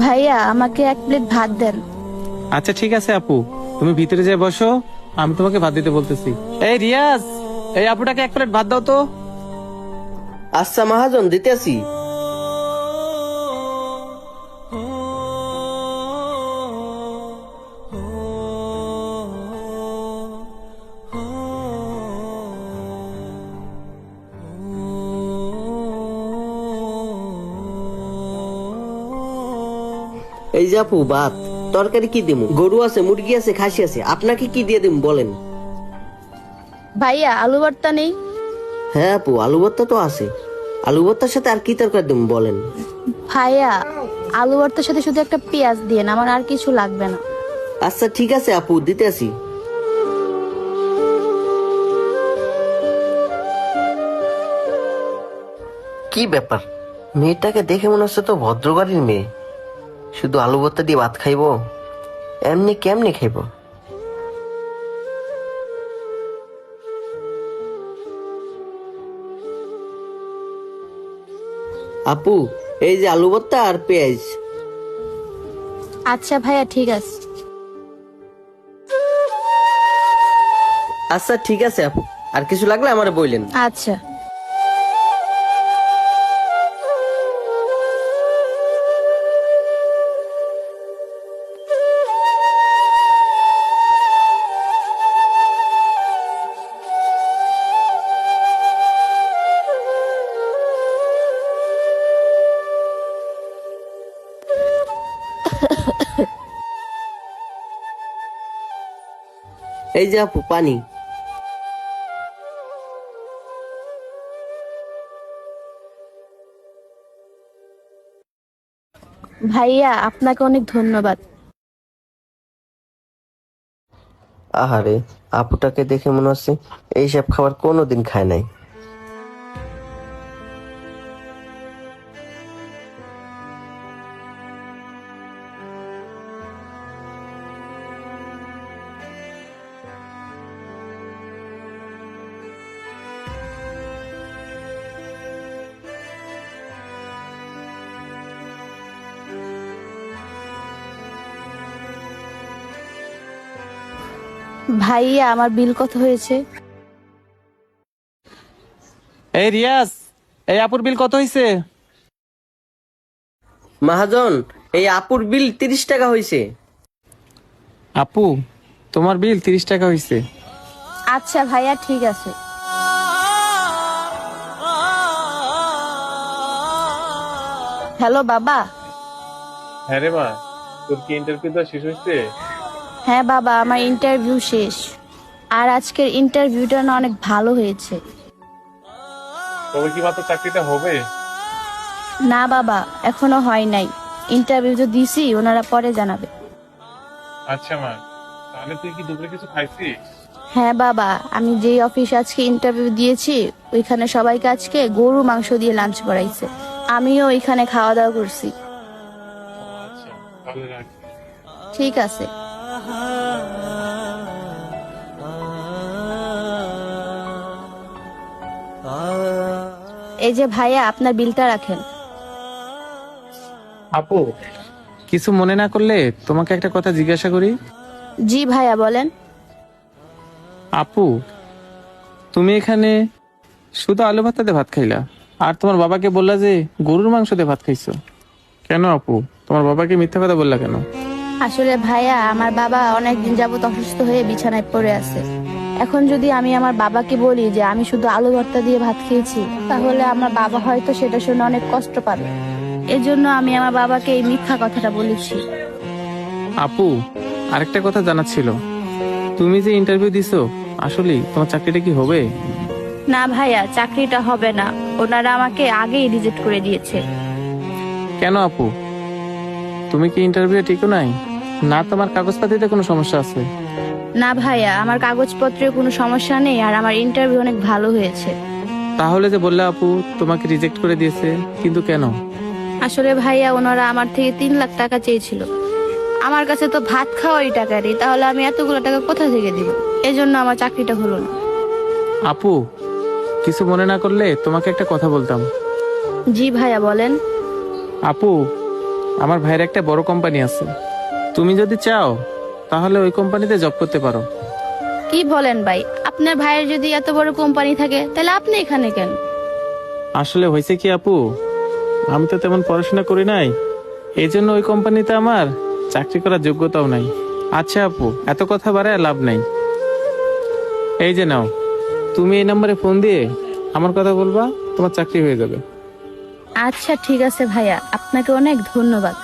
ভাইয়া আমাকে 1 প্লেট ভাত দেন। আচ্ছা ঠিক আছে আপু, তুমি ভিতরে যেয়ে বসো, আমি তোমাকে ভাত দিতে বলতেছি। এই রিয়াজ, এই আপুটাকে 1 প্লেট ভাত দাও তো। আচ্ছা মহাজন, দিতেছি। এই যে আপু ভাত। তরকারি কি দিমু? গরু আছে, মুরগি আছে, খাসি আছে, আপনাকে কি দিয়ে দিমু বলেন? ভাইয়া আলু ভর্তা নেই? হ্যাঁ আপু, আলু ভর্তা তো আছে। আলু ভর্তার সাথে আর কি তরকারি দিমু বলেন? ভাইয়া আলু ভর্তার সাথে শুধু একটা পেঁয়াজ দিয়েন, আমার আর কিছু লাগবে না। আচ্ছা ঠিক আছে আপু, দিতেছি। কি ব্যাপার, মেয়েটাকে দেখে মনে হচ্ছে তো ভদ্রবাড়ির মেয়ে। শুধু আলু ভর্তা দিয়ে ভাত খাইবো? এমনি কেমনি খাইবো? আপু, এই যে আলু ভর্তা আর পেঁয়াজ। আচ্ছা ভাইয়া ঠিক আছে। আচ্ছা ঠিক আছে আপু, আর কিছু লাগলে আমারে বললেন। আচ্ছা। এই যে আপু পানি। ভাইয়া আপনাকে অনেক ধন্যবাদ। আহারে, আপুটাকে দেখে মনে হচ্ছে এইসব খাবার কোনোদিন খায় নাই। ভাইয়া আমার বিল কত হয়েছে? এই রিয়াজ, এই আপুর বিল কত হয়েছে? মহাজন, এই আপুর বিল 30 টাকা হয়েছে। আপু, তোমার বিল 30 টাকা হয়েছে। আচ্ছা ভাইয়া ঠিক আছে। হ্যালো বাবা। হ্যাঁ রে মা, তোর কি ইন্টারভিউ দেওয়া শেষ হয়েছে? হ্যাঁ বাবা, আমার ইন্টারভিউ শেষ। আর আজকের ইন্টারভিউটা না অনেক ভালো হয়েছে। তবে কি মাত্র চাকরিটা হবে? না বাবা, এখনো হয় নাই। ইন্টারভিউ তো দিছি, ওনারা পরে জানাবে। আচ্ছা মা, তাহলে তুই কি দুপুরে কিছু খাইছিস? হ্যাঁ বাবা, আমি যেই অফিসে আজকে ইন্টারভিউ দিয়েছি ওইখানে সবাইকে আজকে গরু মাংস দিয়ে লাঞ্চ করাইছে। আমিও ওইখানে খাওয়া দাওয়া করছি। আচ্ছা, তাহলে রাখি। ঠিক আছে। এই যে ভাইয়া, আপনার বিলটা রাখেন। আপু, কিছু মনে না করলে তোমাকে একটা কথা জিজ্ঞাসা করি? জি ভাইয়া বলেন। আপু, তুমি এখানে শুধু আলু ভাতাতে ভাত খাইলা, আর তোমার বাবাকে বললা যে গরুর মাংস দিয়ে ভাত খাইছো। কেন আপু, তোমার বাবাকে মিথ্যা কথা বললা কেন? আসলে ভাইয়া, আমার বাবা অনেকদিন যাবত অসুস্থ হয়ে বিছানায় পড়ে আছে। এখন যদি আমি আমার বাবাকে বলি যে আমি শুধু আলু ভর্তা দিয়ে ভাত খেয়েছি, তাহলে আমার বাবা হয়তো সেটা শুনে অনেক কষ্ট পাবে। এজন্য আমি আমার বাবাকে এই মিথ্যা কথাটা বলেছি। আপু, আরেকটা কথা জানার ছিল, তুমি যে ইন্টারভিউ দিছো, আসলে তোমার চাকরিটা কি হবে? না ভাইয়া, চাকরিটা হবে না। ওনারা আমাকে আগেই রিজেক্ট করে দিয়েছে। কেন আপু, তুমি কি ইন্টারভিউ ঠিকও নাই? না তোমার কাগজপাতিতে কোনো সমস্যা আছে? না ভাইয়া, আমার কাগজপত্রে কোনো সমস্যা নেই, আর আমার ইন্টারভিউ অনেক ভালো হয়েছে। তাহলে যে বললে আপু তোমাকে রিজেক্ট করে দিয়েছে, কিন্তু কেন? আসলে ভাইয়া, ওনারা আমার থেকে 3 লাখ টাকা চেয়েছিল। আমার কাছে তো ভাত খাওয়াই টাকা নেই, তাহলে আমি এতগুলো টাকা কোথা থেকে দিব? এজন্য আমার চাকরিটা হলো না। আপু, কিছু মনে না করলে তোমাকে একটা কথা বলতাম। জি ভাইয়া বলেন। আপু, আমার ভাইয়ের একটা বড় কোম্পানি আছে, তুমি যদি চাও তাহলে ওই কোম্পানিতে জব করতে পারো। কি বলেন ভাই, আপনার ভাইয়ের যদি এত বড় কোম্পানি থাকে তাহলে আপনি এখানে কেন? আসলে হয়েছে কি আপু, আমি তো তেমন পড়াশোনা করি নাই, এই জন্য ওই কোম্পানিতে আমার চাকরি করার যোগ্যতাও নাই। আচ্ছা আপু, এত কথা বাড়ায় লাভ নাই। এই যে নাও, তুমি এই নম্বরে ফোন দিয়ে আমার কথা বলবা, তোমার চাকরি হয়ে যাবে। আচ্ছা ঠিক আছে ভাইয়া, আপনাকে অনেক ধন্যবাদ।